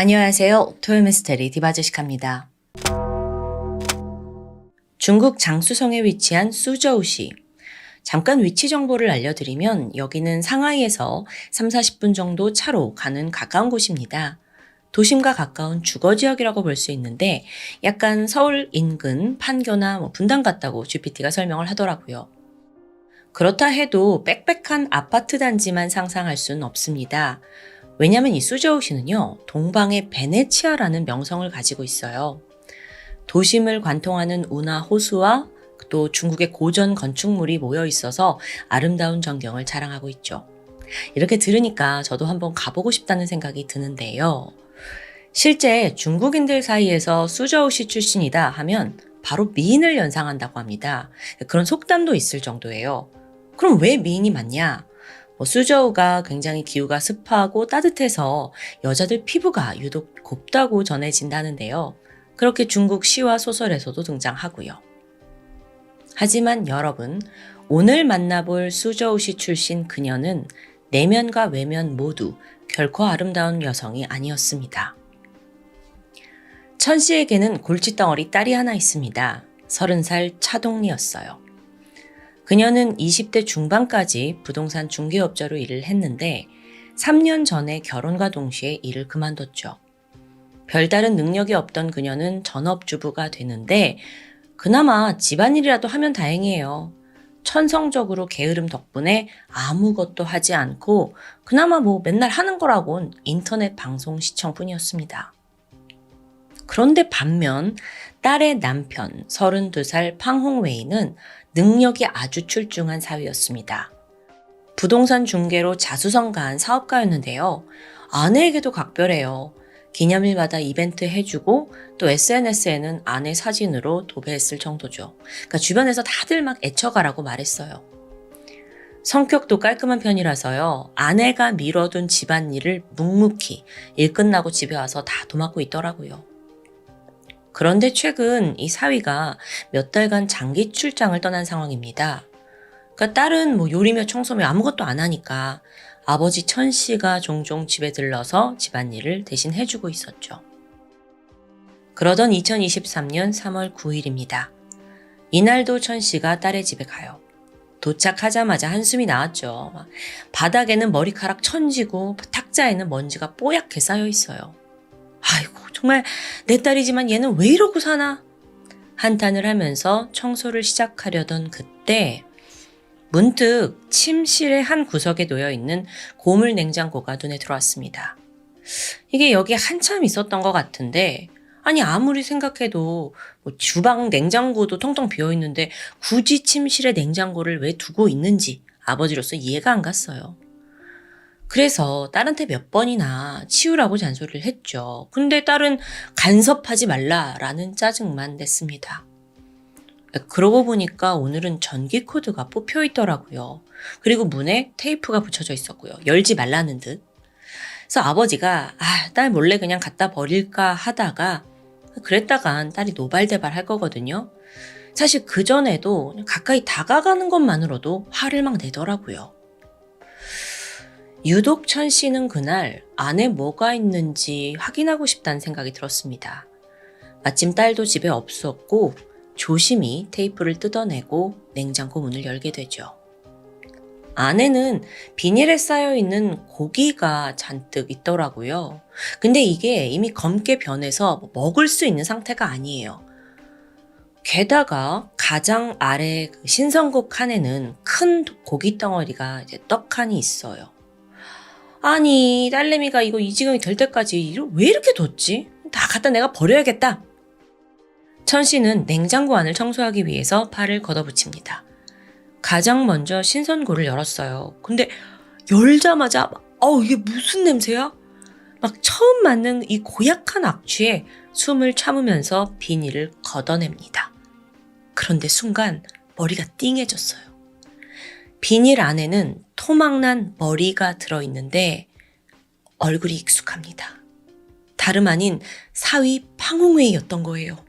안녕하세요. 토요미스테리 디바제시카입니다. 중국 장쑤성에 위치한 수저우시. 잠깐 위치 정보를 알려드리면 여기는 상하이에서 3-40분 정도 차로 가는 가까운 곳입니다. 도심과 가까운 주거지역이라고 볼 수 있는데 약간 서울 인근 판교나 분당 같다고 GPT가 설명을 하더라고요. 그렇다 해도 빽빽한 아파트 단지만 상상할 수는 없습니다. 왜냐하면 이 수저우시는요, 동방의 베네치아라는 명성을 가지고 있어요. 도심을 관통하는 운하 호수와 또 중국의 고전 건축물이 모여 있어서 아름다운 전경을 자랑하고 있죠. 이렇게 들으니까 저도 한번 가보고 싶다는 생각이 드는데요. 실제 중국인들 사이에서 수저우시 출신이다 하면 바로 미인을 연상한다고 합니다. 그런 속담도 있을 정도예요. 그럼 왜 미인이 많냐? 수저우가 굉장히 기후가 습하고 따뜻해서 여자들 피부가 유독 곱다고 전해진다는데요. 그렇게 중국 시와 소설에서도 등장하고요. 하지만 여러분, 오늘 만나볼 수저우시 출신 그녀는 내면과 외면 모두 결코 아름다운 여성이 아니었습니다. 천 씨에게는 골칫덩어리 딸이 하나 있습니다. 30살 차동리였어요. 그녀는 20대 중반까지 부동산 중개업자로 일을 했는데 3년 전에 결혼과 동시에 일을 그만뒀죠. 별다른 능력이 없던 그녀는 전업주부가 되는데 그나마 집안일이라도 하면 다행이에요. 천성적으로 게으름 덕분에 아무것도 하지 않고 그나마 맨날 하는 거라곤 인터넷 방송 시청뿐이었습니다. 그런데 반면 딸의 남편 32살 팡홍웨이는 능력이 아주 출중한 사위였습니다. 부동산 중개로 자수성가한 사업가였는데요. 아내에게도 각별해요. 기념일마다 이벤트 해주고 또 SNS에는 아내 사진으로 도배했을 정도죠. 그러니까 주변에서 다들 막 애처가라고 말했어요. 성격도 깔끔한 편이라서요. 아내가 미뤄둔 집안일을 묵묵히 일 끝나고 집에 와서 다 도맡고 있더라고요. 그런데 최근 이 사위가 몇 달간 장기 출장을 떠난 상황입니다. 그러니까 딸은 요리며 청소며 아무것도 안 하니까 아버지 천 씨가 종종 집에 들러서 집안일을 대신 해주고 있었죠. 그러던 2023년 3월 9일입니다. 이날도 천 씨가 딸의 집에 가요. 도착하자마자 한숨이 나왔죠. 바닥에는 머리카락 천지고 탁자에는 먼지가 뽀얗게 쌓여 있어요. 아이고, 정말 내 딸이지만 얘는 왜 이러고 사나? 한탄을 하면서 청소를 시작하려던 그때 문득 침실의 한 구석에 놓여있는 고물 냉장고가 눈에 들어왔습니다. 이게 여기에 한참 있었던 것 같은데 아니 아무리 생각해도 주방 냉장고도 텅텅 비어있는데 굳이 침실에 냉장고를 왜 두고 있는지 아버지로서 이해가 안 갔어요. 그래서 딸한테 몇 번이나 치우라고 잔소리를 했죠. 근데 딸은 간섭하지 말라라는 짜증만 냈습니다. 그러고 보니까 오늘은 전기 코드가 뽑혀 있더라고요. 그리고 문에 테이프가 붙여져 있었고요. 열지 말라는 듯. 그래서 아버지가 딸 몰래 그냥 갖다 버릴까 하다가 그랬다간 딸이 노발대발 할 거거든요. 사실 그전에도 가까이 다가가는 것만으로도 화를 막 내더라고요. 유독 천 씨는 그날 안에 뭐가 있는지 확인하고 싶다는 생각이 들었습니다. 마침 딸도 집에 없었고 조심히 테이프를 뜯어내고 냉장고 문을 열게 되죠. 안에는 비닐에 쌓여있는 고기가 잔뜩 있더라고요. 근데 이게 이미 검게 변해서 먹을 수 있는 상태가 아니에요. 게다가 가장 아래 신선국 칸에는 큰 고기 덩어리가 떡 칸이 있어요. 아니, 딸내미가 이거 이 지경이 될 때까지 왜 이렇게 뒀지? 다 갖다 내가 버려야겠다. 천 씨는 냉장고 안을 청소하기 위해서 팔을 걷어붙입니다. 가장 먼저 신선고를 열었어요. 근데 열자마자 이게 무슨 냄새야? 막 처음 맡는 이 고약한 악취에 숨을 참으면서 비닐을 걷어냅니다. 그런데 순간 머리가 띵해졌어요. 비닐 안에는 토막난 머리가 들어있는데 얼굴이 익숙합니다. 다름 아닌 사위 팡홍웨이였던 거예요.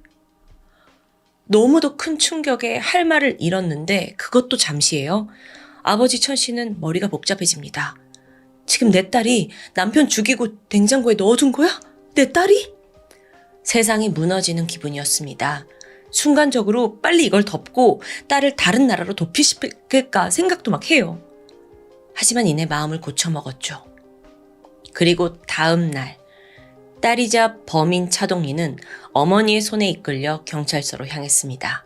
너무도 큰 충격에 할 말을 잃었는데 그것도 잠시예요. 아버지 천 씨는 머리가 복잡해집니다. 지금 내 딸이 남편 죽이고 냉장고에 넣어둔 거야? 내 딸이? 세상이 무너지는 기분이었습니다. 순간적으로 빨리 이걸 덮고 딸을 다른 나라로 도피시킬까 생각도 막 해요. 하지만 이내 마음을 고쳐먹었죠. 그리고 다음 날 딸이자 범인 차동리는 어머니의 손에 이끌려 경찰서로 향했습니다.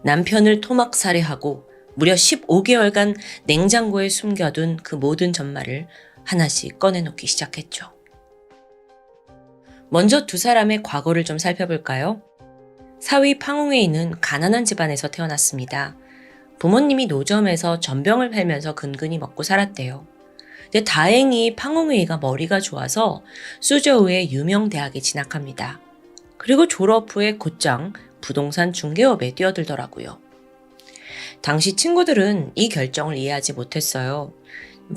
남편을 토막 살해하고 무려 15개월간 냉장고에 숨겨둔 그 모든 전말을 하나씩 꺼내놓기 시작했죠. 먼저 두 사람의 과거를 좀 살펴볼까요? 사위 팡홍웨이는 가난한 집안에서 태어났습니다. 부모님이 노점에서 전병을 팔면서 근근히 먹고 살았대요. 근데 다행히 팡홍웨이가 머리가 좋아서 수저우의 유명 대학에 진학합니다. 그리고 졸업 후에 곧장 부동산 중개업에 뛰어들더라고요. 당시 친구들은 이 결정을 이해하지 못했어요.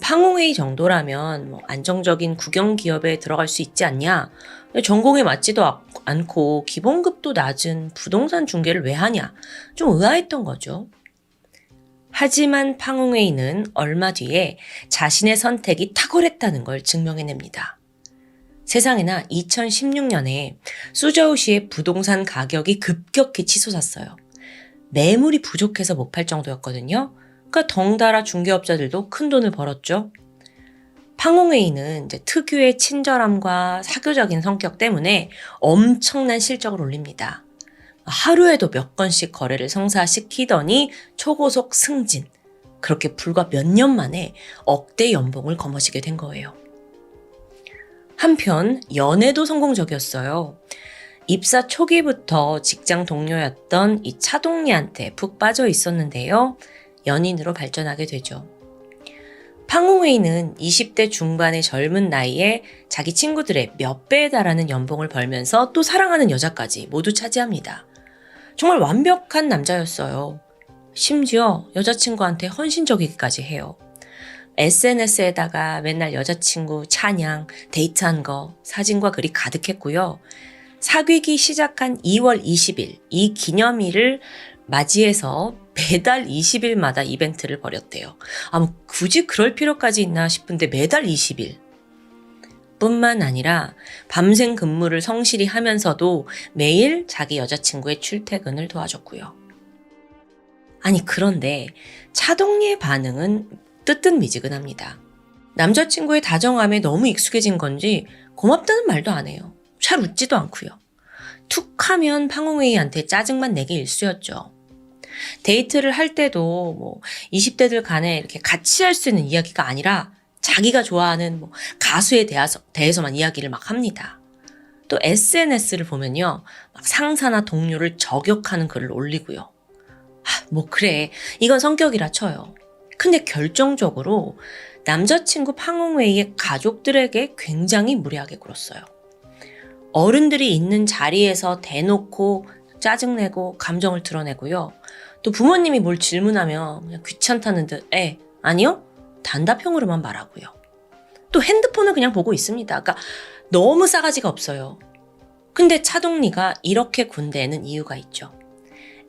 팡홍웨이 정도라면 안정적인 국영기업에 들어갈 수 있지 않냐? 전공에 맞지도 않고 기본급도 낮은 부동산 중개를 왜 하냐? 좀 의아했던 거죠. 하지만 팡홍웨이는 얼마 뒤에 자신의 선택이 탁월했다는 걸 증명해냅니다. 세상에나 2016년에 수저우시의 부동산 가격이 급격히 치솟았어요. 매물이 부족해서 못 팔 정도였거든요. 그러니까 덩달아 중개업자들도 큰 돈을 벌었죠. 팡홍웨이는 이제 특유의 친절함과 사교적인 성격 때문에 엄청난 실적을 올립니다. 하루에도 몇 건씩 거래를 성사시키더니 초고속 승진. 그렇게 불과 몇 년 만에 억대 연봉을 거머쥐게 된 거예요. 한편 연애도 성공적이었어요. 입사 초기부터 직장 동료였던 이 차동리한테 푹 빠져 있었는데요. 연인으로 발전하게 되죠. 팡홍웨이는 20대 중반의 젊은 나이에 자기 친구들의 몇 배에 달하는 연봉을 벌면서 또 사랑하는 여자까지 모두 차지합니다. 정말 완벽한 남자였어요. 심지어 여자친구한테 헌신적이기까지 해요. SNS에다가 맨날 여자친구 찬양, 데이트한 거, 사진과 글이 가득했고요. 사귀기 시작한 2월 20일, 이 기념일을 맞이해서 매달 20일마다 이벤트를 벌였대요. 굳이 그럴 필요까지 있나 싶은데 매달 20일. 뿐만 아니라 밤샘 근무를 성실히 하면서도 매일 자기 여자친구의 출퇴근을 도와줬고요. 그런데 차동리의 반응은 뜨뜻미지근합니다. 남자친구의 다정함에 너무 익숙해진 건지 고맙다는 말도 안 해요. 잘 웃지도 않고요. 툭 하면 팡홍웨이한테 짜증만 내기 일쑤였죠. 데이트를 할 때도 20대들 간에 이렇게 같이 할 수 있는 이야기가 아니라 자기가 좋아하는 가수에 대해서만 이야기를 막 합니다. 또 SNS를 보면요. 막 상사나 동료를 저격하는 글을 올리고요. 그래. 이건 성격이라 쳐요. 근데 결정적으로 남자친구 팡홍웨이의 가족들에게 굉장히 무례하게 굴었어요. 어른들이 있는 자리에서 대놓고 짜증내고 감정을 드러내고요. 또 부모님이 뭘 질문하면 그냥 귀찮다는 듯 아니요? 단답형으로만 말하고요. 또 핸드폰을 그냥 보고 있습니다. 그러니까 너무 싸가지가 없어요. 근데 차동리가 이렇게 군대에는 이유가 있죠.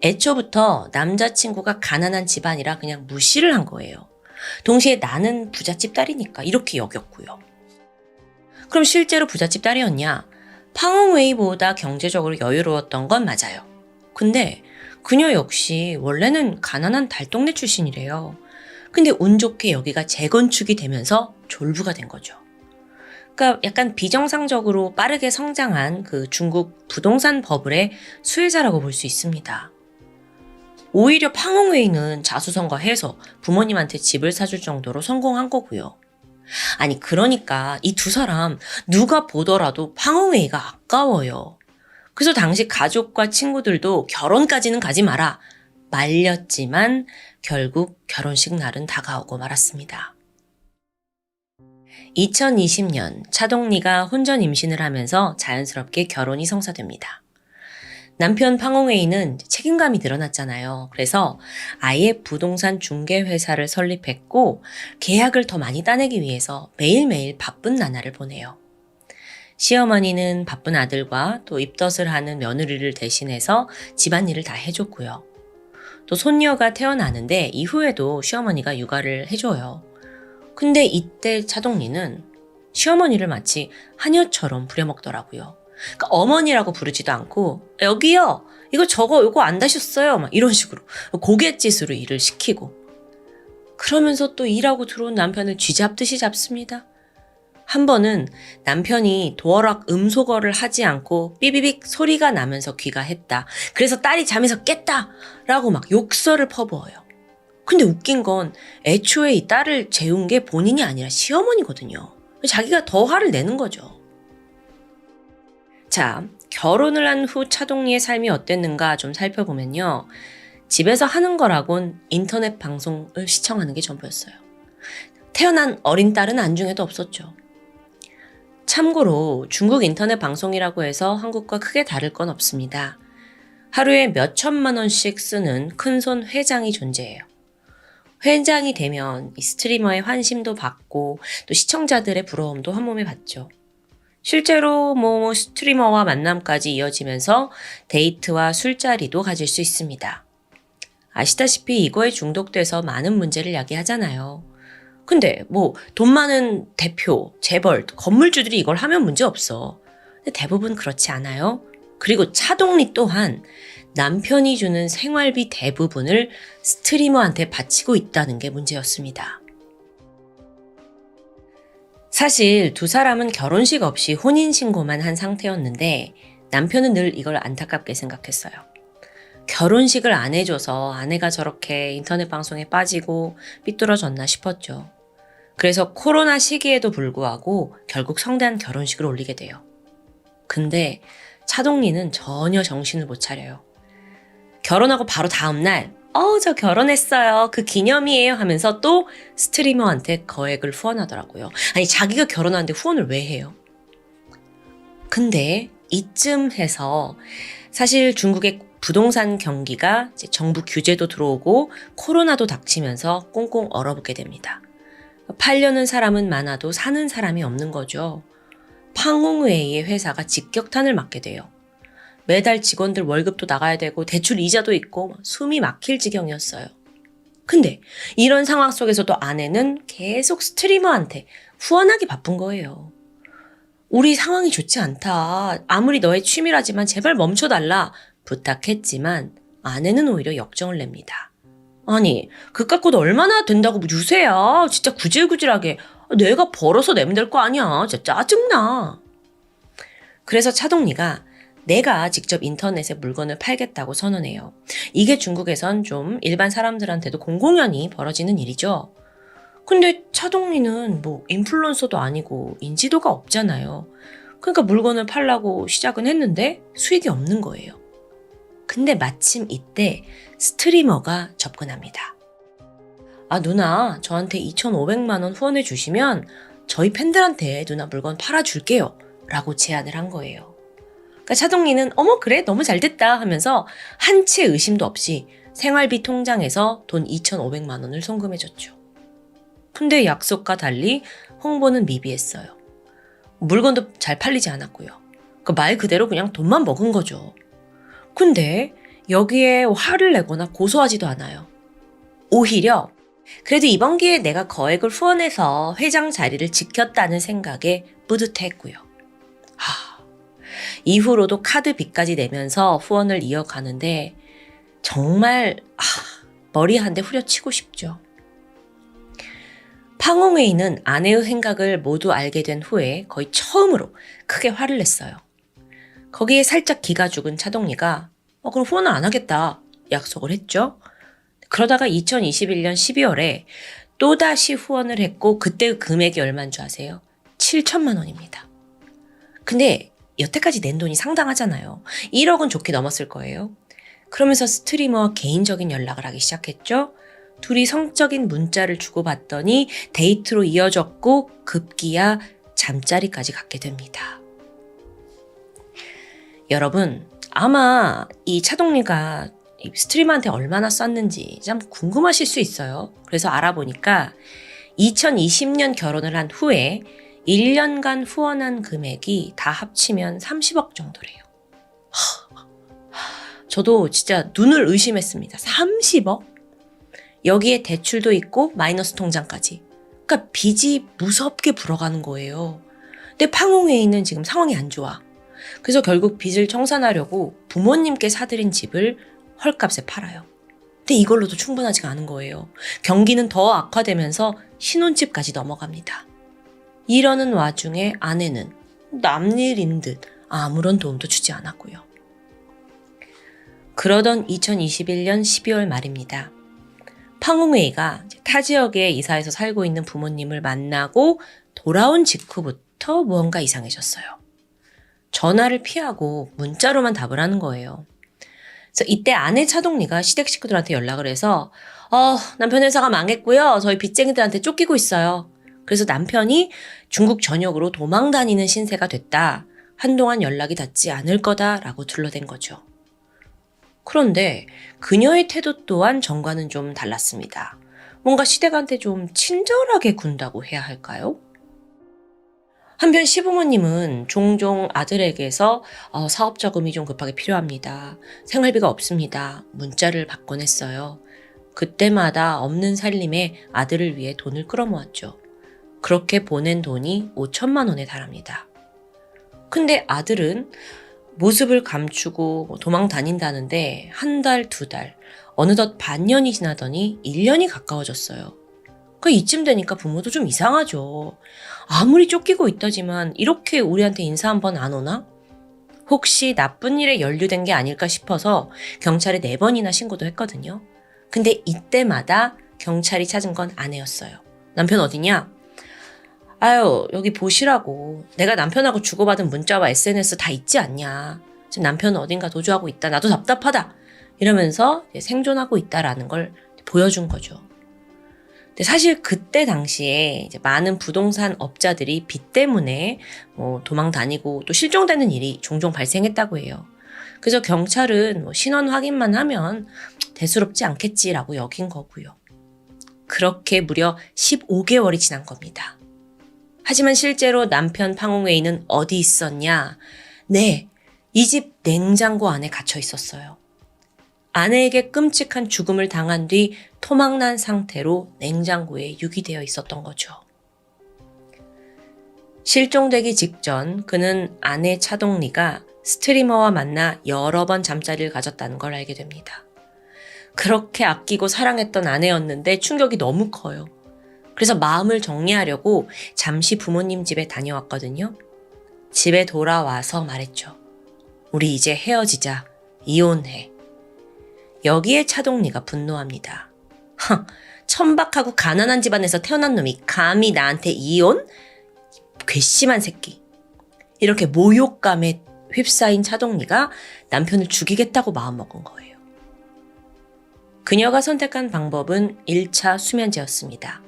애초부터 남자친구가 가난한 집안이라 그냥 무시를 한 거예요. 동시에 나는 부잣집 딸이니까 이렇게 여겼고요. 그럼 실제로 부잣집 딸이었냐? 팡홍웨이보다 경제적으로 여유로웠던 건 맞아요. 근데 그녀 역시 원래는 가난한 달동네 출신이래요. 근데 운 좋게 여기가 재건축이 되면서 졸부가 된 거죠. 그러니까 약간 비정상적으로 빠르게 성장한 그 중국 부동산 버블의 수혜자라고 볼 수 있습니다. 오히려 팡홍웨이는 자수성가해서 부모님한테 집을 사줄 정도로 성공한 거고요. 그러니까 이 두 사람 누가 보더라도 팡홍웨이가 아까워요. 그래서 당시 가족과 친구들도 결혼까지는 가지 마라 말렸지만 결국 결혼식 날은 다가오고 말았습니다. 2020년 차동리가 혼전 임신을 하면서 자연스럽게 결혼이 성사됩니다. 남편 팡홍웨이는 책임감이 늘어났잖아요. 그래서 아예 부동산 중개회사를 설립했고 계약을 더 많이 따내기 위해서 매일매일 바쁜 나날을 보내요. 시어머니는 바쁜 아들과 또 입덧을 하는 며느리를 대신해서 집안일을 다 해줬고요. 또 손녀가 태어나는데 이후에도 시어머니가 육아를 해줘요. 근데 이때 차동리는 시어머니를 마치 하녀처럼 부려먹더라고요. 그러니까 어머니라고 부르지도 않고 여기요 이거 저거 요거 안 다셨어요 막 이런 식으로 고갯짓으로 일을 시키고 그러면서 또 일하고 들어온 남편을 쥐잡듯이 잡습니다. 한 번은 남편이 도어락 음소거를 하지 않고 삐비빅 소리가 나면서 귀가했다. 그래서 딸이 잠에서 깼다 라고 막 욕설을 퍼부어요. 근데 웃긴 건 애초에 이 딸을 재운 게 본인이 아니라 시어머니거든요. 자기가 더 화를 내는 거죠. 자, 결혼을 한 후 차동리의 삶이 어땠는가 좀 살펴보면요. 집에서 하는 거라곤 인터넷 방송을 시청하는 게 전부였어요. 태어난 어린 딸은 안중에도 없었죠. 참고로 중국 인터넷 방송이라고 해서 한국과 크게 다를 건 없습니다. 하루에 몇 천만 원씩 쓰는 큰손 회장이 존재해요. 회장이 되면 이 스트리머의 환심도 받고 또 시청자들의 부러움도 한 몸에 받죠. 실제로 스트리머와 만남까지 이어지면서 데이트와 술자리도 가질 수 있습니다. 아시다시피 이거에 중독돼서 많은 문제를 야기하잖아요. 근데 돈 많은 대표, 재벌, 건물주들이 이걸 하면 문제 없어. 근데 대부분 그렇지 않아요. 그리고 차동리 또한 남편이 주는 생활비 대부분을 스트리머한테 바치고 있다는 게 문제였습니다. 사실 두 사람은 결혼식 없이 혼인신고만 한 상태였는데 남편은 늘 이걸 안타깝게 생각했어요. 결혼식을 안 해줘서 아내가 저렇게 인터넷 방송에 빠지고 삐뚤어졌나 싶었죠. 그래서 코로나 시기에도 불구하고 결국 성대한 결혼식을 올리게 돼요. 근데 차동리는 전혀 정신을 못 차려요. 결혼하고 바로 다음날 저 결혼했어요. 그 기념이에요 하면서 또 스트리머한테 거액을 후원하더라고요. 아니 자기가 결혼하는데 후원을 왜 해요? 근데 이쯤 해서 사실 중국의 부동산 경기가 이제 정부 규제도 들어오고 코로나도 닥치면서 꽁꽁 얼어붙게 됩니다. 팔려는 사람은 많아도 사는 사람이 없는 거죠. 팡홍웨이의 회사가 직격탄을 맞게 돼요. 매달 직원들 월급도 나가야 되고 대출 이자도 있고 숨이 막힐 지경이었어요. 근데 이런 상황 속에서도 아내는 계속 스트리머한테 후원하기 바쁜 거예요. 우리 상황이 좋지 않다. 아무리 너의 취미라지만 제발 멈춰달라 부탁했지만 아내는 오히려 역정을 냅니다. 아니 그깟 돈 얼마나 된다고 유세야. 진짜 구질구질하게 내가 벌어서 내면 될 거 아니야. 진짜 짜증나. 그래서 차동리가 내가 직접 인터넷에 물건을 팔겠다고 선언해요. 이게 중국에선 좀 일반 사람들한테도 공공연히 벌어지는 일이죠. 근데 차동리는 인플루언서도 아니고 인지도가 없잖아요. 그러니까 물건을 팔라고 시작은 했는데 수익이 없는 거예요. 근데 마침 이때 스트리머가 접근합니다. 누나 저한테 2,500만 원 후원해 주시면 저희 팬들한테 누나 물건 팔아줄게요 라고 제안을 한 거예요. 그러니까 차동리는 그래 너무 잘됐다 하면서 한 채 의심도 없이 생활비 통장에서 돈 2,500만 원을 송금해줬죠. 근데 약속과 달리 홍보는 미비했어요. 물건도 잘 팔리지 않았고요. 말 그대로 그냥 돈만 먹은 거죠. 근데 여기에 화를 내거나 고소하지도 않아요. 오히려 그래도 이번 기회에 내가 거액을 후원해서 회장 자리를 지켰다는 생각에 뿌듯했고요. 이후로도 카드비까지 내면서 후원을 이어가는데 정말 머리 한 대 후려치고 싶죠. 팡홍웨이는 아내의 생각을 모두 알게 된 후에 거의 처음으로 크게 화를 냈어요. 거기에 살짝 기가 죽은 차동리가 그럼 후원을 안 하겠다 약속을 했죠. 그러다가 2021년 12월에 또다시 후원을 했고 그때 금액이 얼마인 줄 아세요? 7천만 원입니다. 근데 여태까지 낸 돈이 상당하잖아요. 1억은 좋게 넘었을 거예요. 그러면서 스트리머와 개인적인 연락을 하기 시작했죠. 둘이 성적인 문자를 주고받더니 데이트로 이어졌고 급기야 잠자리까지 갖게 됩니다. 여러분 아마 이 차동리가 스트리머한테 얼마나 썼는지 참 궁금하실 수 있어요. 그래서 알아보니까 2020년 결혼을 한 후에 1년간 후원한 금액이 다 합치면 30억 정도래요. 저도 진짜 눈을 의심했습니다. 30억? 여기에 대출도 있고 마이너스 통장까지. 그러니까 빚이 무섭게 불어가는 거예요. 근데 팡홍웨이는 지금 상황이 안 좋아. 그래서 결국 빚을 청산하려고 부모님께 사들인 집을 헐값에 팔아요. 근데 이걸로도 충분하지가 않은 거예요. 경기는 더 악화되면서 신혼집까지 넘어갑니다. 이러는 와중에 아내는 남일인 듯 아무런 도움도 주지 않았고요. 그러던 2021년 12월 말입니다. 팡홍웨이가 타 지역에 이사해서 살고 있는 부모님을 만나고 돌아온 직후부터 무언가 이상해졌어요. 전화를 피하고 문자로만 답을 하는 거예요. 그래서 이때 아내 차동리가 시댁 식구들한테 연락을 해서 남편 회사가 망했고요. 저희 빚쟁이들한테 쫓기고 있어요. 그래서 남편이 중국 전역으로 도망 다니는 신세가 됐다. 한동안 연락이 닿지 않을 거다라고 둘러댄 거죠. 그런데 그녀의 태도 또한 전과는 좀 달랐습니다. 뭔가 시댁한테 좀 친절하게 군다고 해야 할까요? 한편 시부모님은 종종 아들에게서 사업 자금이 좀 급하게 필요합니다. 생활비가 없습니다. 문자를 받곤 했어요. 그때마다 없는 살림에 아들을 위해 돈을 끌어모았죠. 그렇게 보낸 돈이 5천만 원에 달합니다. 근데 아들은 모습을 감추고 도망 다닌다는데 한 달, 두 달, 어느덧 반년이 지나더니 1년이 가까워졌어요. 이쯤 되니까 부모도 좀 이상하죠. 아무리 쫓기고 있다지만 이렇게 우리한테 인사 한번 안 오나? 혹시 나쁜 일에 연루된 게 아닐까 싶어서 경찰에 4번이나 신고도 했거든요. 근데 이때마다 경찰이 찾은 건 아내였어요. 남편 어디냐? 아유, 여기 보시라고. 내가 남편하고 주고받은 문자와 SNS 다 있지 않냐. 지금 남편은 어딘가 도주하고 있다. 나도 답답하다. 이러면서 생존하고 있다라는 걸 보여준 거죠. 근데 사실 그때 당시에 이제 많은 부동산 업자들이 빚 때문에 도망 다니고 또 실종되는 일이 종종 발생했다고 해요. 그래서 경찰은 신원 확인만 하면 대수롭지 않겠지라고 여긴 거고요. 그렇게 무려 15개월이 지난 겁니다. 하지만 실제로 남편 팡홍웨이는 어디 있었냐? 네, 이 집 냉장고 안에 갇혀 있었어요. 아내에게 끔찍한 죽음을 당한 뒤 토막난 상태로 냉장고에 유기되어 있었던 거죠. 실종되기 직전 그는 아내 차동리가 스트리머와 만나 여러 번 잠자리를 가졌다는 걸 알게 됩니다. 그렇게 아끼고 사랑했던 아내였는데 충격이 너무 커요. 그래서 마음을 정리하려고 잠시 부모님 집에 다녀왔거든요. 집에 돌아와서 말했죠. 우리 이제 헤어지자. 이혼해. 여기에 차동리가 분노합니다. 천박하고 가난한 집안에서 태어난 놈이 감히 나한테 이혼? 괘씸한 새끼. 이렇게 모욕감에 휩싸인 차동리가 남편을 죽이겠다고 마음먹은 거예요. 그녀가 선택한 방법은 1차 수면제였습니다.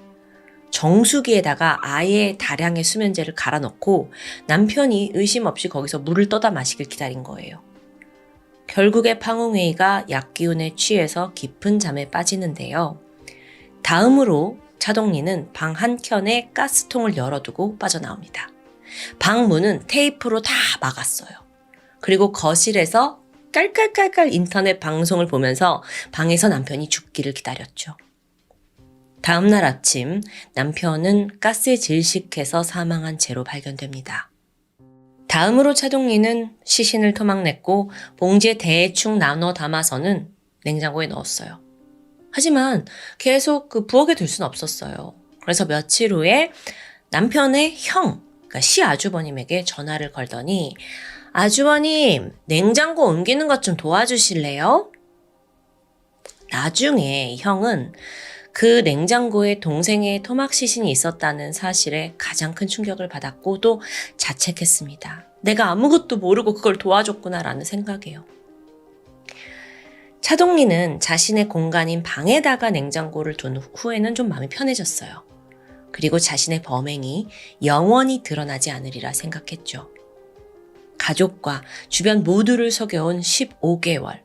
정수기에다가 아예 다량의 수면제를 갈아 넣고 남편이 의심 없이 거기서 물을 떠다 마시길 기다린 거예요. 결국에 팡홍웨이가 약기운에 취해서 깊은 잠에 빠지는데요. 다음으로 차동리는 방 한켠에 가스통을 열어두고 빠져나옵니다. 방 문은 테이프로 다 막았어요. 그리고 거실에서 깔깔깔깔 인터넷 방송을 보면서 방에서 남편이 죽기를 기다렸죠. 다음날 아침 남편은 가스에 질식해서 사망한 채로 발견됩니다. 다음으로 차동리는 시신을 토막냈고 봉지에 대충 나눠 담아서는 냉장고에 넣었어요. 하지만 계속 부엌에 둘 수는 없었어요. 그래서 며칠 후에 남편의 형, 그러니까 시아주버님에게 전화를 걸더니 아주버님, 냉장고 옮기는 것 좀 도와주실래요? 나중에 형은 그 냉장고에 동생의 토막 시신이 있었다는 사실에 가장 큰 충격을 받았고 또 자책했습니다. 내가 아무것도 모르고 그걸 도와줬구나라는 생각이에요. 차동리는 자신의 공간인 방에다가 냉장고를 둔 후에는 좀 마음이 편해졌어요. 그리고 자신의 범행이 영원히 드러나지 않으리라 생각했죠. 가족과 주변 모두를 속여온 15개월.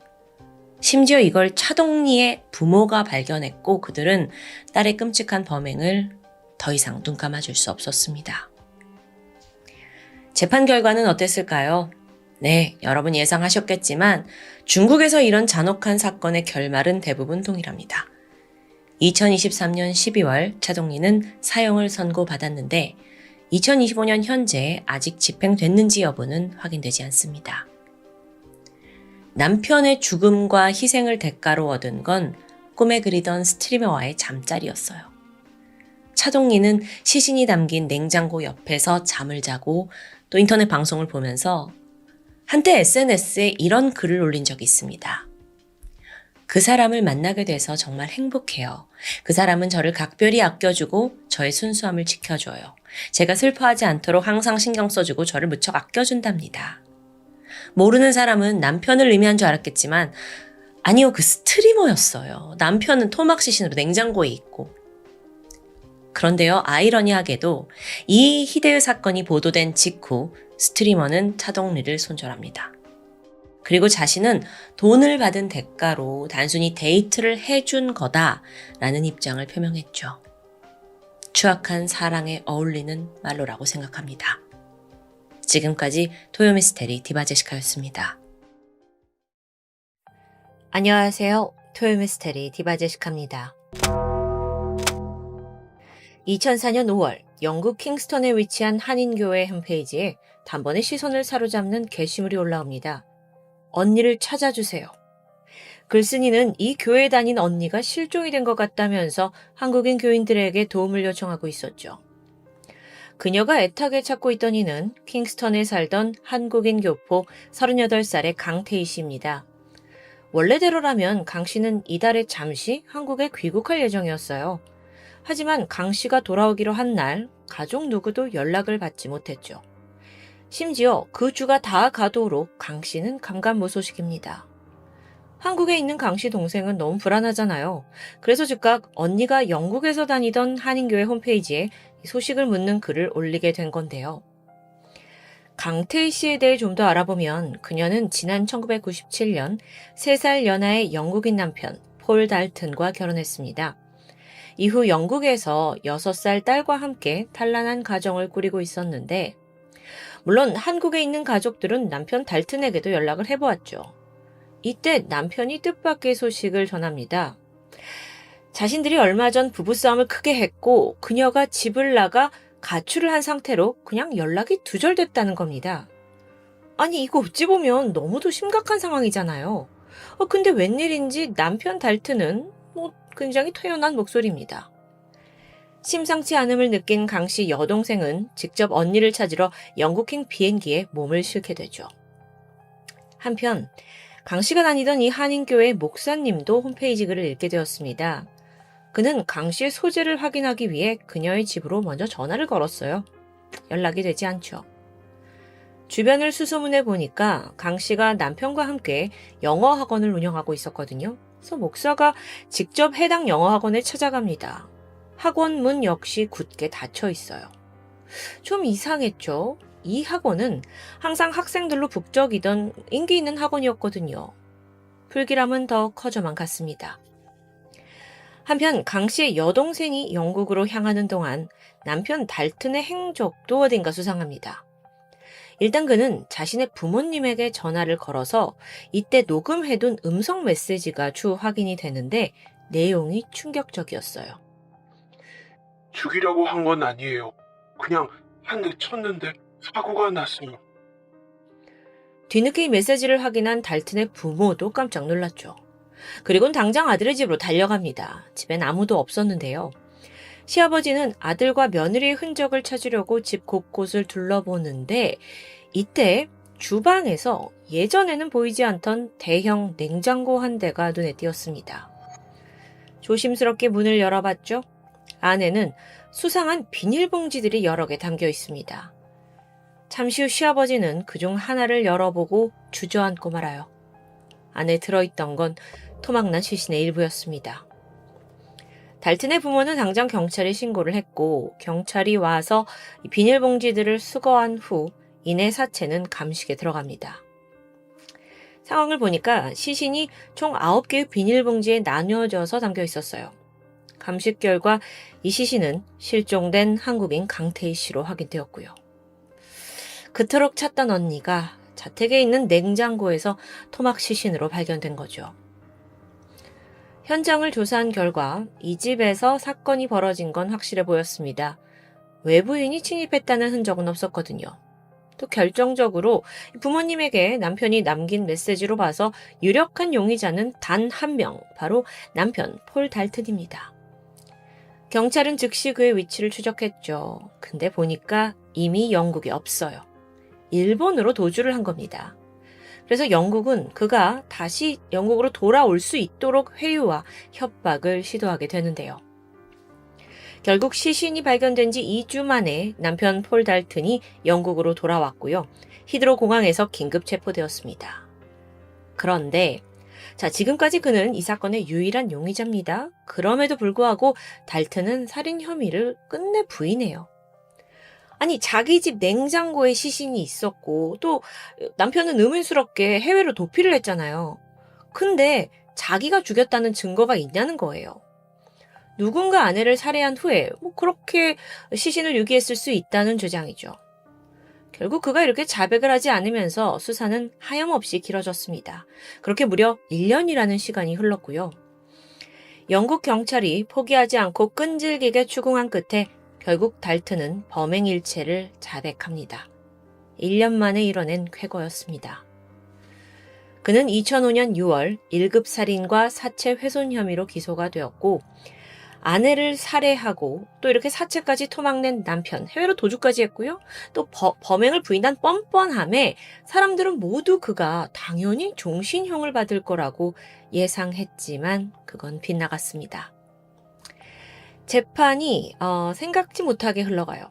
심지어 이걸 차동리의 부모가 발견했고 그들은 딸의 끔찍한 범행을 더 이상 눈 감아줄 수 없었습니다. 재판 결과는 어땠을까요? 네, 여러분 예상하셨겠지만 중국에서 이런 잔혹한 사건의 결말은 대부분 동일합니다. 2023년 12월 차동리는 사형을 선고받았는데 2025년 현재 아직 집행됐는지 여부는 확인되지 않습니다. 남편의 죽음과 희생을 대가로 얻은 건 꿈에 그리던 스트리머와의 잠자리였어요. 차동리는 시신이 담긴 냉장고 옆에서 잠을 자고 또 인터넷 방송을 보면서 한때 SNS에 이런 글을 올린 적이 있습니다. 그 사람을 만나게 돼서 정말 행복해요. 그 사람은 저를 각별히 아껴주고 저의 순수함을 지켜줘요. 제가 슬퍼하지 않도록 항상 신경 써주고 저를 무척 아껴준답니다. 모르는 사람은 남편을 의미한 줄 알았겠지만 아니요, 그 스트리머였어요. 남편은 토막 시신으로 냉장고에 있고. 그런데요, 아이러니하게도 이 희대의 사건이 보도된 직후 스트리머는 차동리를 손절합니다. 그리고 자신은 돈을 받은 대가로 단순히 데이트를 해준 거다라는 입장을 표명했죠. 추악한 사랑에 어울리는 말로라고 생각합니다. 지금까지 토요미스테리 디바제시카였습니다. 안녕하세요. 토요미스테리 디바제시카입니다. 2004년 5월 영국 킹스턴에 위치한 한인교회 홈페이지에 단번에 시선을 사로잡는 게시물이 올라옵니다. 언니를 찾아주세요. 글쓴이는 이 교회에 다닌 언니가 실종이 된 것 같다면서 한국인 교인들에게 도움을 요청하고 있었죠. 그녀가 애타게 찾고 있던 이는 킹스턴에 살던 한국인 교포 38살의 강태희 씨입니다. 원래대로라면 강 씨는 이달에 잠시 한국에 귀국할 예정이었어요. 하지만 강 씨가 돌아오기로 한 날 가족 누구도 연락을 받지 못했죠. 심지어 그 주가 다 가도록 강 씨는 감감무소식입니다. 한국에 있는 강 씨 동생은 너무 불안하잖아요. 그래서 즉각 언니가 영국에서 다니던 한인교회 홈페이지에 소식을 묻는 글을 올리게 된 건데요. 강태희 씨에 대해 좀 더 알아보면 그녀는 지난 1997년 3살 연하의 영국인 남편 폴 달튼과 결혼했습니다. 이후 영국에서 6살 딸과 함께 탄란한 가정을 꾸리고 있었는데 물론 한국에 있는 가족들은 남편 달튼에게도 연락을 해보았죠. 이때 남편이 뜻밖의 소식을 전합니다. 자신들이 얼마 전 부부싸움을 크게 했고 그녀가 집을 나가 가출을 한 상태로 그냥 연락이 두절됐다는 겁니다. 아니 이거 어찌 보면 너무도 심각한 상황이잖아요. 근데 웬일인지 남편 달튼은 굉장히 퇴연한 목소리입니다. 심상치 않음을 느낀 강 씨 여동생은 직접 언니를 찾으러 영국행 비행기에 몸을 실게 되죠. 한편 강 씨가 다니던 이 한인교회 목사님도 홈페이지 글을 읽게 되었습니다. 그는 강 씨의 소재를 확인하기 위해 그녀의 집으로 먼저 전화를 걸었어요. 연락이 되지 않죠. 주변을 수소문해 보니까 강 씨가 남편과 함께 영어 학원을 운영하고 있었거든요. 그래서 목사가 직접 해당 영어 학원에 찾아갑니다. 학원 문 역시 굳게 닫혀 있어요. 좀 이상했죠? 이 학원은 항상 학생들로 북적이던 인기 있는 학원이었거든요. 불길함은 더 커져만 갔습니다. 한편 강 씨의 여동생이 영국으로 향하는 동안 남편 달튼의 행적도 어딘가 수상합니다. 일단 그는 자신의 부모님에게 전화를 걸어서 이때 녹음해둔 음성 메시지가 추후 확인이 되는데 내용이 충격적이었어요. 죽이려고 한 건 아니에요. 그냥 한 대 쳤는데 사고가 났어요. 뒤늦게 이 메시지를 확인한 달튼의 부모도 깜짝 놀랐죠. 그리고는 당장 아들의 집으로 달려갑니다. 집엔 아무도 없었는데요. 시아버지는 아들과 며느리의 흔적을 찾으려고 집 곳곳을 둘러보는데 이때 주방에서 예전에는 보이지 않던 대형 냉장고 한 대가 눈에 띄었습니다. 조심스럽게 문을 열어봤죠. 안에는 수상한 비닐봉지들이 여러 개 담겨 있습니다. 잠시 후 시아버지는 그중 하나를 열어보고 주저앉고 말아요. 안에 들어있던 건 토막난 시신의 일부였습니다. 달튼의 부모는 당장 경찰에 신고를 했고 경찰이 와서 비닐봉지들을 수거한 후 이내 사체는 감식에 들어갑니다. 상황을 보니까 시신이 총 9개의 비닐봉지에 나뉘어져서 담겨 있었어요. 감식 결과 이 시신은 실종된 한국인 강태희 씨로 확인되었고요. 그토록 찾던 언니가 자택에 있는 냉장고에서 토막 시신으로 발견된 거죠. 현장을 조사한 결과 이 집에서 사건이 벌어진 건 확실해 보였습니다. 외부인이 침입했다는 흔적은 없었거든요. 또 결정적으로 부모님에게 남편이 남긴 메시지로 봐서 유력한 용의자는 단 한 명, 바로 남편 폴 달튼입니다. 경찰은 즉시 그의 위치를 추적했죠. 근데 보니까 이미 영국에 없어요. 일본으로 도주를 한 겁니다. 그래서 영국은 그가 다시 영국으로 돌아올 수 있도록 회유와 협박을 시도하게 되는데요. 결국 시신이 발견된 지 2주 만에 남편 폴 달튼이 영국으로 돌아왔고요. 히드로 공항에서 긴급 체포되었습니다. 그런데 지금까지 그는 이 사건의 유일한 용의자입니다. 그럼에도 불구하고 달튼은 살인 혐의를 끝내 부인해요. 아니, 자기 집 냉장고에 시신이 있었고 또 남편은 의문스럽게 해외로 도피를 했잖아요. 근데 자기가 죽였다는 증거가 있냐는 거예요. 누군가 아내를 살해한 후에 그렇게 시신을 유기했을 수 있다는 주장이죠. 결국 그가 이렇게 자백을 하지 않으면서 수사는 하염없이 길어졌습니다. 그렇게 무려 1년이라는 시간이 흘렀고요. 영국 경찰이 포기하지 않고 끈질기게 추궁한 끝에 결국 달튼은 범행일체를 자백합니다. 1년 만에 이뤄낸 쾌거였습니다. 그는 2005년 6월 1급 살인과 사체 훼손 혐의로 기소가 되었고 아내를 살해하고 또 이렇게 사체까지 토막낸 남편, 해외로 도주까지 했고요. 또 범행을 부인한 뻔뻔함에 사람들은 모두 그가 당연히 종신형을 받을 거라고 예상했지만 그건 빗나갔습니다. 재판이 생각지 못하게 흘러가요.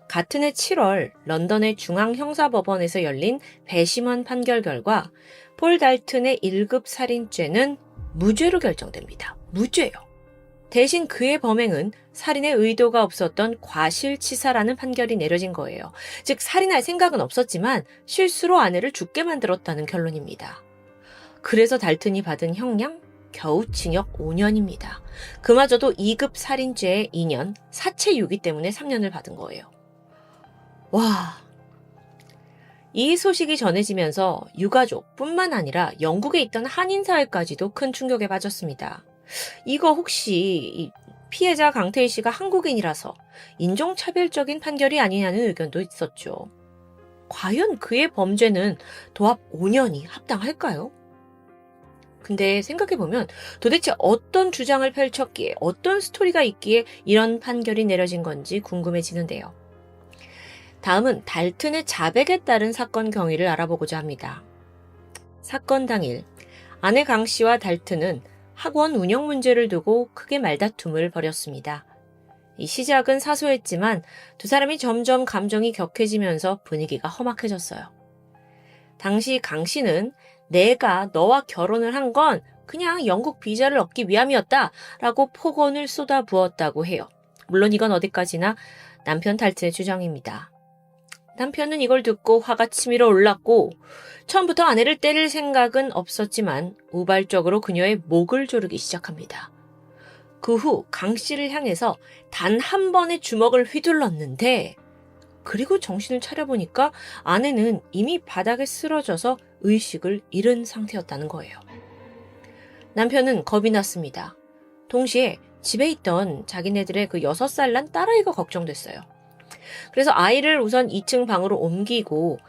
같은 해 7월 런던의 중앙형사법원에서 열린 배심원 판결 결과 폴 달튼의 1급 살인죄는 무죄로 결정됩니다. 무죄요. 대신 그의 범행은 살인의 의도가 없었던 과실치사라는 판결이 내려진 거예요. 즉 살인할 생각은 없었지만 실수로 아내를 죽게 만들었다는 결론입니다. 그래서 달튼이 받은 형량? 겨우 징역 5년입니다. 그마저도 2급 살인죄에 2년, 사체 유기 때문에 3년을 받은 거예요. 와, 이 소식이 전해지면서 유가족뿐만 아니라 영국에 있던 한인사회까지도 큰 충격에 빠졌습니다. 이거 혹시 피해자 강태희 씨가 한국인이라서 인종차별적인 판결이 아니냐는 의견도 있었죠. 과연 그의 범죄는 도합 5년이 합당할까요? 근데 생각해보면 도대체 어떤 주장을 펼쳤기에 어떤 스토리가 있기에 이런 판결이 내려진 건지 궁금해지는데요. 다음은 달튼의 자백에 따른 사건 경위를 알아보고자 합니다. 사건 당일 아내 강 씨와 달튼은 학원 운영 문제를 두고 크게 말다툼을 벌였습니다. 이 시작은 사소했지만 두 사람이 점점 감정이 격해지면서 분위기가 험악해졌어요. 당시 강 씨는 내가 너와 결혼을 한 건 그냥 영국 비자를 얻기 위함이었다 라고 폭언을 쏟아부었다고 해요. 물론 이건 어디까지나 남편 달튼의 주장입니다. 남편은 이걸 듣고 화가 치밀어 올랐고 처음부터 아내를 때릴 생각은 없었지만 우발적으로 그녀의 목을 조르기 시작합니다. 그 후 강 씨를 향해서 단 한 번의 주먹을 휘둘렀는데 그리고 정신을 차려보니까 아내는 이미 바닥에 쓰러져서 의식을 잃은 상태였다는 거예요. 남편은 겁이 났습니다. 동시에 집에 있던 자기네들의 그 6살 난 딸아이가 걱정됐어요. 그래서 아이를 우선 2층 방으로 옮기고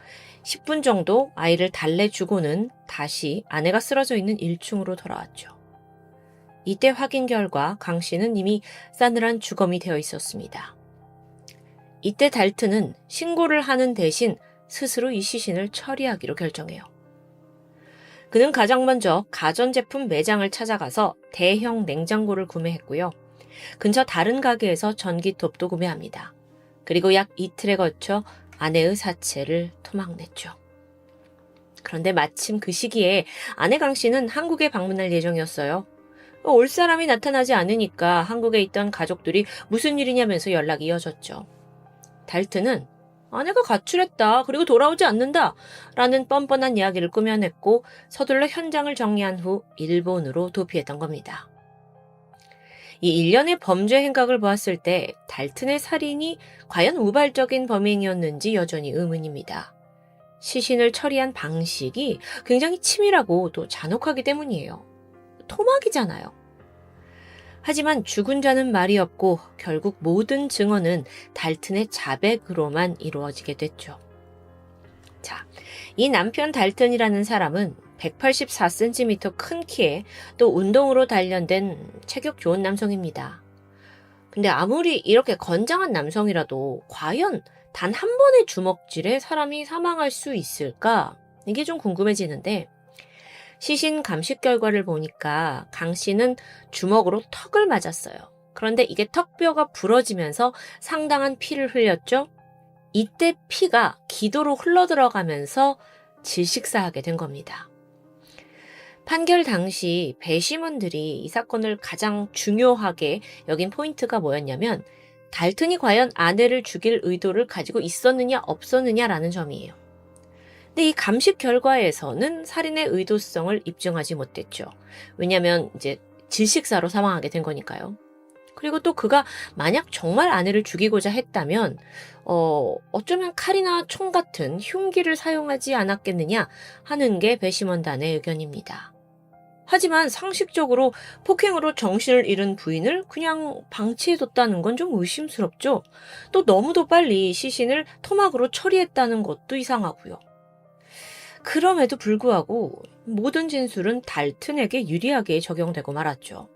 10분 정도 아이를 달래주고는 다시 아내가 쓰러져 있는 1층으로 돌아왔죠. 이때 확인 결과 강 씨는 이미 싸늘한 주검이 되어 있었습니다. 이때 달튼은 신고를 하는 대신 스스로 이 시신을 처리하기로 결정해요. 그는 가장 먼저 가전제품 매장을 찾아가서 대형 냉장고를 구매했고요. 근처 다른 가게에서 전기톱도 구매합니다. 그리고 약 이틀에 걸쳐 아내의 사체를 토막냈죠. 그런데 마침 그 시기에 아내 강 씨는 한국에 방문할 예정이었어요. 올 사람이 나타나지 않으니까 한국에 있던 가족들이 무슨 일이냐면서 연락이 이어졌죠. 달튼은 아내가 가출했다. 그리고 돌아오지 않는다. 라는 뻔뻔한 이야기를 꾸며냈고 서둘러 현장을 정리한 후 일본으로 도피했던 겁니다. 이 일련의 범죄 행각을 보았을 때 달튼의 살인이 과연 우발적인 범행이었는지 여전히 의문입니다. 시신을 처리한 방식이 굉장히 치밀하고 또 잔혹하기 때문이에요. 토막이잖아요. 하지만 죽은 자는 말이 없고 결국 모든 증언은 달튼의 자백으로만 이루어지게 됐죠. 자, 이 남편 달튼이라는 사람은 184cm 큰 키에 또 운동으로 단련된 체격 좋은 남성입니다. 근데 아무리 이렇게 건장한 남성이라도 과연 단 한 번의 주먹질에 사람이 사망할 수 있을까? 이게 좀 궁금해지는데 시신 감식 결과를 보니까 강 씨는 주먹으로 턱을 맞았어요. 그런데 이게 턱뼈가 부러지면서 상당한 피를 흘렸죠. 이때 피가 기도로 흘러들어가면서 질식사하게 된 겁니다. 판결 당시 배심원들이 이 사건을 가장 중요하게 여긴 포인트가 뭐였냐면 달튼이 과연 아내를 죽일 의도를 가지고 있었느냐 없었느냐라는 점이에요. 근데 이 감식 결과에서는 살인의 의도성을 입증하지 못했죠. 왜냐하면 이제 질식사로 사망하게 된 거니까요. 그리고 또 그가 만약 정말 아내를 죽이고자 했다면 어쩌면 칼이나 총 같은 흉기를 사용하지 않았겠느냐 하는 게 배심원단의 의견입니다. 하지만 상식적으로 폭행으로 정신을 잃은 부인을 그냥 방치해뒀다는 건 좀 의심스럽죠. 또 너무도 빨리 시신을 토막으로 처리했다는 것도 이상하고요. 그럼에도 불구하고 모든 진술은 달튼에게 유리하게 적용되고 말았죠.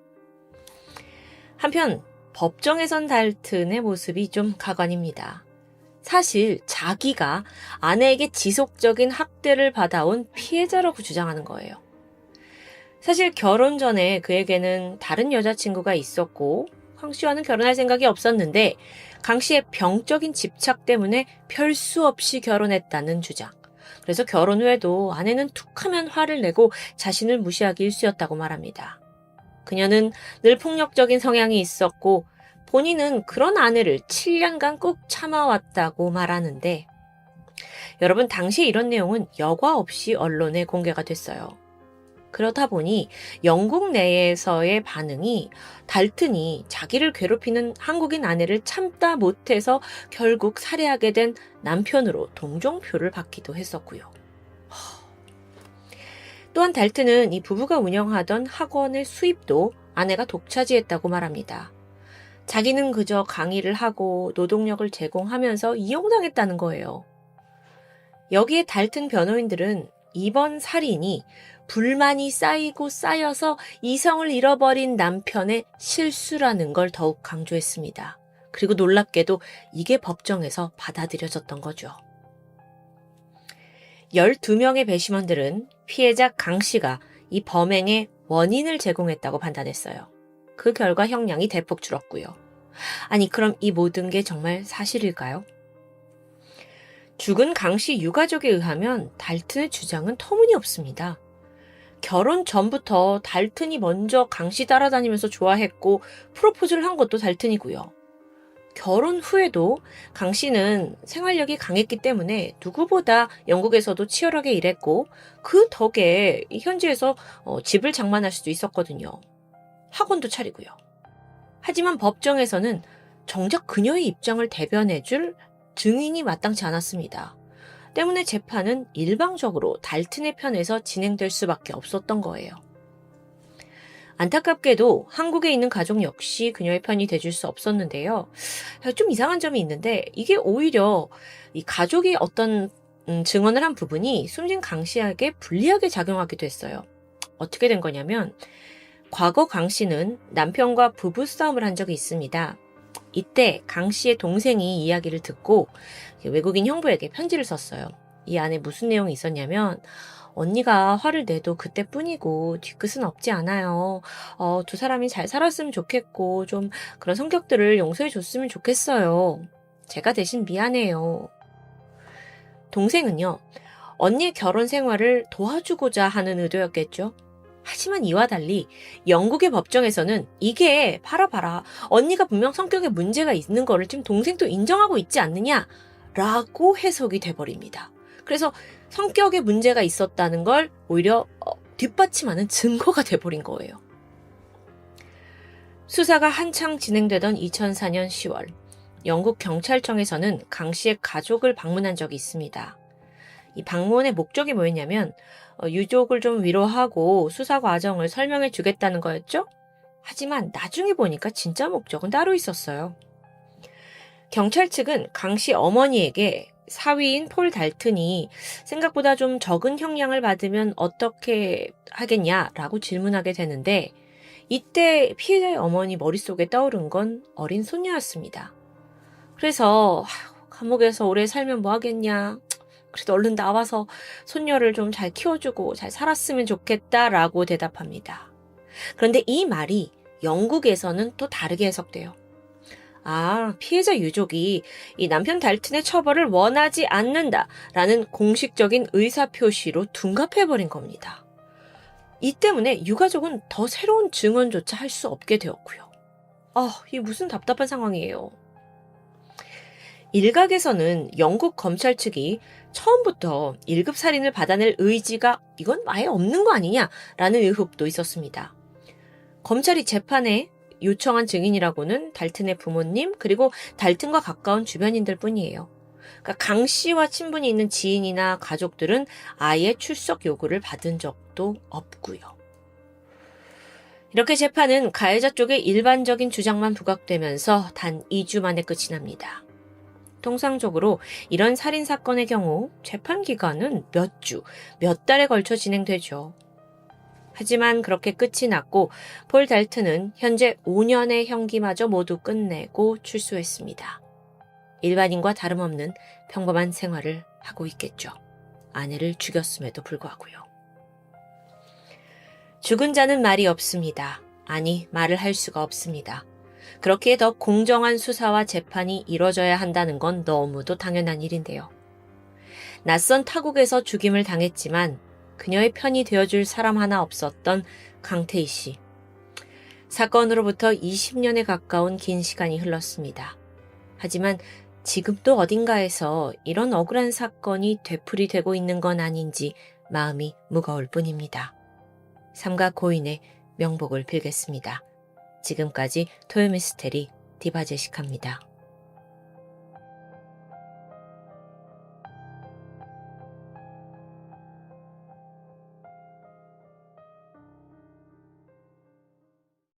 한편 법정에선 달튼의 모습이 좀 가관입니다. 사실 자기가 아내에게 지속적인 학대를 받아온 피해자라고 주장하는 거예요. 사실 결혼 전에 그에게는 다른 여자친구가 있었고 강 씨와는 결혼할 생각이 없었는데 강 씨의 병적인 집착 때문에 별 수 없이 결혼했다는 주장. 그래서 결혼 후에도 아내는 툭하면 화를 내고 자신을 무시하기 일쑤였다고 말합니다. 그녀는 늘 폭력적인 성향이 있었고 본인은 그런 아내를 7년간 꾹 참아왔다고 말하는데 여러분 당시 이런 내용은 여과 없이 언론에 공개가 됐어요. 그러다 보니 영국 내에서의 반응이 달튼이 자기를 괴롭히는 한국인 아내를 참다 못해서 결국 살해하게 된 남편으로 동정표를 받기도 했었고요. 또한 달튼은 이 부부가 운영하던 학원의 수입도 아내가 독차지했다고 말합니다. 자기는 그저 강의를 하고 노동력을 제공하면서 이용당했다는 거예요. 여기에 달튼 변호인들은 이번 살인이 불만이 쌓이고 쌓여서 이성을 잃어버린 남편의 실수라는 걸 더욱 강조했습니다. 그리고 놀랍게도 이게 법정에서 받아들여졌던 거죠. 12명의 배심원들은 피해자 강 씨가 이 범행의 원인을 제공했다고 판단했어요. 그 결과 형량이 대폭 줄었고요. 아니 그럼 이 모든 게 정말 사실일까요? 죽은 강 씨 유가족에 의하면 달튼의 주장은 터무니없습니다. 결혼 전부터 달튼이 먼저 강 씨 따라다니면서 좋아했고 프로포즈를 한 것도 달튼이고요. 결혼 후에도 강 씨는 생활력이 강했기 때문에 누구보다 영국에서도 치열하게 일했고 그 덕에 현지에서 집을 장만할 수도 있었거든요. 학원도 차리고요. 하지만 법정에서는 정작 그녀의 입장을 대변해줄 증인이 마땅치 않았습니다. 때문에 재판은 일방적으로 달튼의 편에서 진행될 수밖에 없었던 거예요. 안타깝게도 한국에 있는 가족 역시 그녀의 편이 돼줄 수 없었는데요. 좀 이상한 점이 있는데 이게 오히려 이 가족이 어떤 증언을 한 부분이 숨진 강 씨에게 불리하게 작용하기도 했어요. 어떻게 된 거냐면 과거 강 씨는 남편과 부부싸움을 한 적이 있습니다. 이때 강 씨의 동생이 이야기를 듣고 외국인 형부에게 편지를 썼어요. 이 안에 무슨 내용이 있었냐면 언니가 화를 내도 그때뿐이고 뒤끝은 없지 않아요. 두 사람이 잘 살았으면 좋겠고 좀 그런 성격들을 용서해 줬으면 좋겠어요. 제가 대신 미안해요. 동생은요. 언니의 결혼 생활을 도와주고자 하는 의도였겠죠. 하지만 이와 달리 영국의 법정에서는 이게 봐라 언니가 분명 성격에 문제가 있는 거를 지금 동생도 인정하고 있지 않느냐 라고 해석이 돼버립니다. 그래서 성격에 문제가 있었다는 걸 오히려 뒷받침하는 증거가 돼버린 거예요. 수사가 한창 진행되던 2004년 10월 영국 경찰청에서는 강 씨의 가족을 방문한 적이 있습니다. 이 방문의 목적이 뭐였냐면 유족을 좀 위로하고 수사 과정을 설명해 주겠다는 거였죠. 하지만 나중에 보니까 진짜 목적은 따로 있었어요. 경찰 측은 강 씨 어머니에게 사위인 폴 달튼이 생각보다 좀 적은 형량을 받으면 어떻게 하겠냐라고 질문하게 되는데 이때 피해자의 어머니 머릿속에 떠오른 건 어린 손녀였습니다. 그래서 감옥에서 오래 살면 뭐 하겠냐. 그래도 얼른 나와서 손녀를 좀 잘 키워주고 잘 살았으면 좋겠다라고 대답합니다. 그런데 이 말이 영국에서는 또 다르게 해석돼요. 피해자 유족이 이 남편 달튼의 처벌을 원하지 않는다라는 공식적인 의사표시로 둔갑해버린 겁니다. 이 때문에 유가족은 더 새로운 증언조차 할 수 없게 되었고요. 이 무슨 답답한 상황이에요. 일각에서는 영국 검찰 측이 처음부터 1급 살인을 받아낼 의지가 이건 아예 없는 거 아니냐라는 의혹도 있었습니다. 검찰이 재판에 요청한 증인이라고는 달튼의 부모님 그리고 달튼과 가까운 주변인들 뿐이에요. 그러니까 강 씨와 친분이 있는 지인이나 가족들은 아예 출석 요구를 받은 적도 없고요. 이렇게 재판은 가해자 쪽의 일반적인 주장만 부각되면서 단 2주 만에 끝이 납니다. 통상적으로 이런 살인사건의 경우 재판 기간은 몇 주, 몇 달에 걸쳐 진행되죠. 하지만 그렇게 끝이 났고 폴 달튼은 현재 5년의 형기마저 모두 끝내고 출소했습니다. 일반인과 다름없는 평범한 생활을 하고 있겠죠. 아내를 죽였음에도 불구하고요. 죽은 자는 말이 없습니다. 아니, 말을 할 수가 없습니다. 그렇기에 더 공정한 수사와 재판이 이뤄져야 한다는 건 너무도 당연한 일인데요. 낯선 타국에서 죽임을 당했지만 그녀의 편이 되어줄 사람 하나 없었던 강태희 씨. 사건으로부터 20년에 가까운 긴 시간이 흘렀습니다. 하지만 지금도 어딘가에서 이런 억울한 사건이 되풀이되고 있는 건 아닌지 마음이 무거울 뿐입니다. 삼가 고인의 명복을 빌겠습니다. 지금까지 토요미스테리 디바제시카입니다.